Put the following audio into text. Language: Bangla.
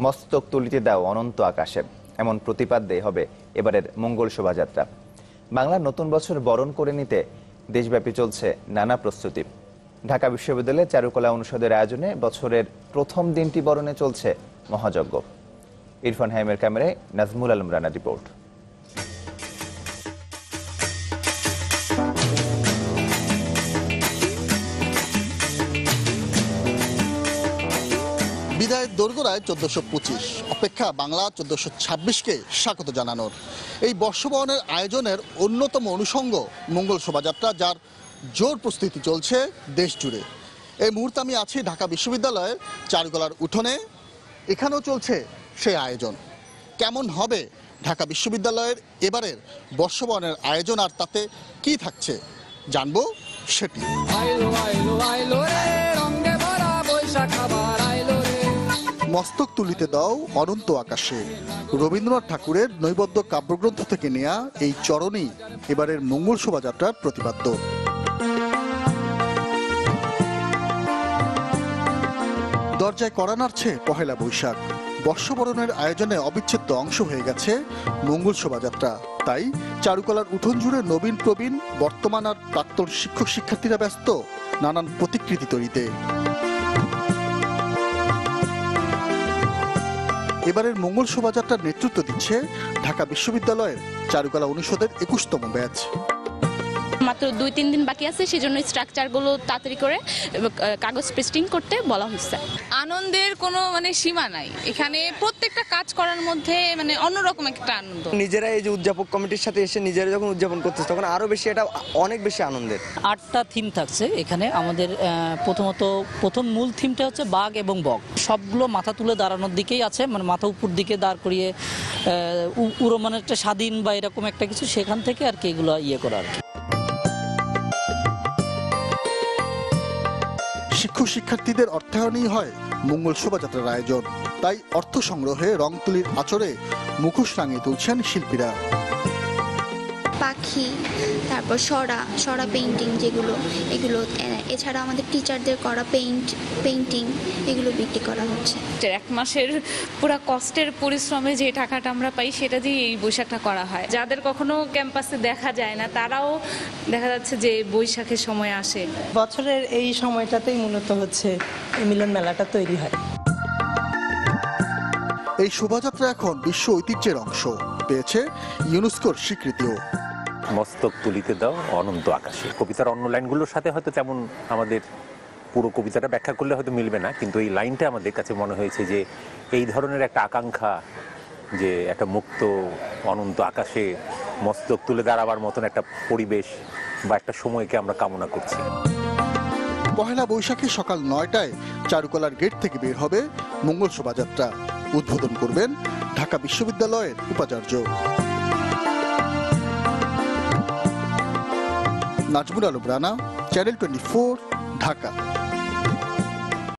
মস্তক তুলিতে দাও অনন্ত আকাশে, এমন প্রতিপাদ্যে হবে এবারের মঙ্গল শোভাযাত্রা। বাংলার নতুন বছর বরণ করে নিতে দেশব্যাপী চলছে নানা প্রস্তুতি। ঢাকা বিশ্ববিদ্যালয়ের চারুকলা অনুষদের আয়োজনে বছরের প্রথম দিনটি বরণে চলছে মহাযজ্ঞ। ইরফান হাইমের ক্যামেরায় নাজমুল আলম রানা রিপোর্ট। বিদায়ের দোরগোড়ায় 1425, অপেক্ষা বাংলা 1426কে স্বাগত জানানোর। এই বর্ষবরণের আয়োজনের অন্যতম অনুষঙ্গ মঙ্গল শোভাযাত্রা, যার জোর প্রস্তুতি চলছে দেশ জুড়ে। এই মুহূর্তে আমি আছি ঢাকা বিশ্ববিদ্যালয়ের চারুকলার উঠোনে। এখানেও চলছে সেই আয়োজন। কেমন হবে ঢাকা বিশ্ববিদ্যালয়ের এবারের বর্ষবরণের আয়োজন, আর তাতে কি থাকছে জানবো সেটি। মস্তক তুলিতে দাও অনন্ত আকাশে, রবীন্দ্রনাথ ঠাকুরের নৈবদ্য কাব্যগ্রন্থ থেকে নেয়া এই চরণই এবারের মঙ্গল শোভাযাত্রার প্রতিপাদ্য। দরজায় কড়া নাড়ছে পহেলা বৈশাখ। বর্ষবরণের আয়োজনে অবিচ্ছেদ্য অংশ হয়ে গেছে মঙ্গল শোভাযাত্রা। তাই চারুকলার উঠোন জুড়ে নবীন প্রবীণ, বর্তমান আর প্রাক্তন শিক্ষক শিক্ষার্থীরা ব্যস্ত নানান প্রতিকৃতি তৈরিতে। এবারের মঙ্গল শোভাযাত্রার নেতৃত্ব দিচ্ছে ঢাকা বিশ্ববিদ্যালয়ের চারুকলা অনুষদের 21তম ব্যাচ। মাত্র 2-3 দিন বাকি আছে, সেজন্য স্ট্রাকচারগুলো তাড়াতাড়ি করে কাগজ পেস্টিং করতে বলা হয়েছে। আনন্দের কোনো সীমা নাই, এখানে প্রত্যেকটা কাজ করার মধ্যে অন্যরকম একটা আনন্দ। নিজেরা এই যে উদযাপক কমিটির সাথে এসে নিজেরা যখন উদযাপন করতেছে তখন আরো বেশি, এটা অনেক বেশি আনন্দের। 8টা থিম থাকছে এখানে আমাদের। প্রথম মূল থিমটা হচ্ছে বাঘ এবং বক। সবগুলো মাথা তুলে দাঁড়ানোর দিকেই আছে, মাথা উপর দিকে দাঁড় করিয়ে একটা স্বাধীন বা এরকম একটা কিছু, সেখান থেকে আর কি এগুলো করা আর কি। শিক্ষক শিক্ষার্থীদের অর্থায়নেই হয় মঙ্গল শোভাযাত্রার আয়োজন। তাই অর্থ সংগ্রহে রং তুলির আঁচড়ে মুখোশ রাঙিয়ে তুলছেন শিল্পীরা। পাখি, তারপর সরা পেইন্টিং, এগুলো এছাড়া আমাদের টিচারদের করা পেইন্টিং এগুলো বিক্রি করা হচ্ছে। 1 মাসের পুরা কষ্টের পরিশ্রমে যে টাকাটা আমরা পাই সেটা দিয়ে এই বৈশাখটা করা হয়। যাদের কখনো ক্যাম্পাসে দেখা যায় না তারাও দেখা যাচ্ছে যে বৈশাখের সময় আসে। বছরের এই সময়টাতেই মূলত হচ্ছে এই মিলন মেলাটা তৈরি হয়। এই শোভাযাত্রা এখন বিশ্ব ঐতিহ্যের অংশ, পেয়েছে ইউনেস্কোর স্বীকৃতিও। মস্তক তুলিতে দাও অনন্ত আকাশে, কবিতার অন্য লাইনগুলোর সাথে হয়তো তেমন আমাদের পুরো কবিতাটা ব্যাখ্যা করলে হয়তো মিলবে না, কিন্তু এই লাইনটা আমাদের কাছে মনে হয়েছে যে এই ধরনের একটা আকাঙ্ক্ষা, যে একটা মুক্ত অনন্ত আকাশে মস্তক তুলে দাঁড়াবার মতন একটা পরিবেশ বা একটা সময়কে আমরা কামনা করছি। পহেলা বৈশাখে সকাল 9টায় চারুকলার গেট থেকে বের হবে মঙ্গল শোভাযাত্রা। উদ্বোধন করবেন ঢাকা বিশ্ববিদ্যালয়ের উপাচার্য। নাজমুল আলম রানা, চ্যানেল 24, ঢাকা।